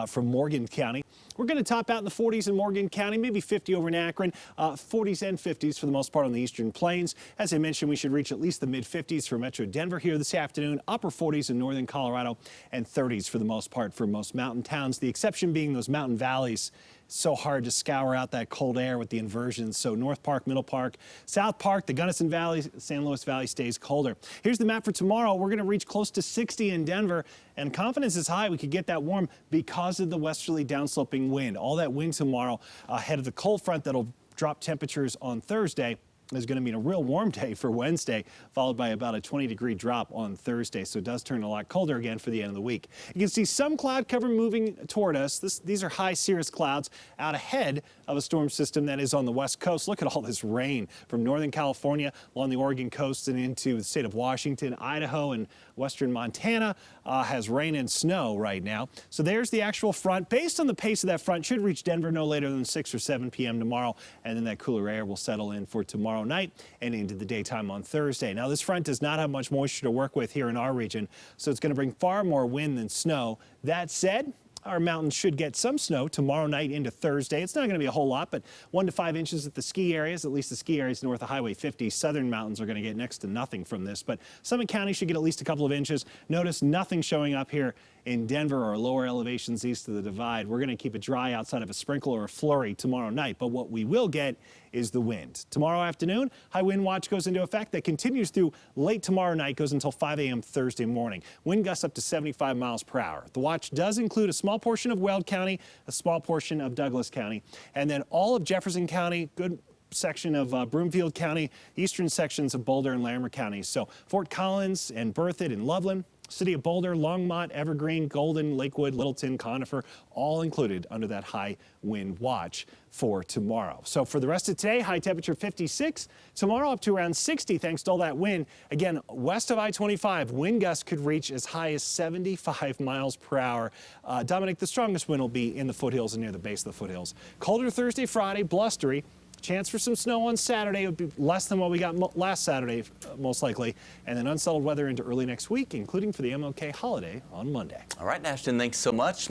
from Morgan County. We're going to top out in the 40s in Morgan County, maybe 50 over in Akron, 40s and 50s for the most part on the eastern plains. As I mentioned, we should reach at least the mid-50s for Metro Denver here this afternoon, upper 40s in northern Colorado, and 30s for the most part for most mountain towns. The exception being those mountain valleys. So hard to scour out that cold air with the inversions. So North Park, Middle Park, South Park, the Gunnison Valley, San Luis Valley stays colder. Here's the map for tomorrow. We're going to reach close to 60 in Denver, and confidence is high we could get that warm because of the westerly downsloping wind. All that wind tomorrow ahead of the cold front that'll drop temperatures on Thursday is going to mean a real warm day for Wednesday, followed by about a 20-degree drop on Thursday. So it does turn a lot colder again for the end of the week. You can see some cloud cover moving toward us. These are high cirrus clouds out ahead of a storm system that is on the west coast. Look at all this rain from northern California along the Oregon coast and into the state of Washington. Idaho and western Montana has rain and snow right now. So there's the actual front. Based on the pace of that front, should reach Denver no later than 6 or 7 p.m. tomorrow, and then that cooler air will settle in for tomorrow night and into the daytime on Thursday. Now, this front does not have much moisture to work with here in our region, so it's going to bring far more wind than snow. That said, our mountains should get some snow tomorrow night into Thursday. It's not going to be a whole lot, but 1 to 5 inches at the ski areas, at least the ski areas north of Highway 50. Southern mountains are going to get next to nothing from this, but Summit County should get at least a couple of inches. Notice nothing showing up here in Denver or lower elevations east of the divide. We're going to keep it dry outside of a sprinkle or a flurry tomorrow night, but what we will get is the wind. Tomorrow afternoon, high wind watch goes into effect. That continues through late tomorrow night, goes until 5 a.m. Thursday morning. Wind gusts up to 75 miles per hour. The watch does include a small portion of Weld County, a small portion of Douglas County, and then all of Jefferson County, good section of Broomfield County, eastern sections of Boulder and Larimer counties. So Fort Collins and Berthoud and Loveland, City of Boulder, Longmont, Evergreen, Golden, Lakewood, Littleton, Conifer, all included under that high wind watch for tomorrow. So for the rest of today, high temperature 56. Tomorrow up to around 60 thanks to all that wind. Again, west of I-25, wind gusts could reach as high as 75 miles per hour. Dominic, the strongest wind will be in the foothills and near the base of the foothills. Colder Thursday, Friday, blustery. Chance for some snow on Saturday. It would be less than what we got last Saturday, most likely. And then unsettled weather into early next week, including for the MLK holiday on Monday. All right, Ashton, thanks so much.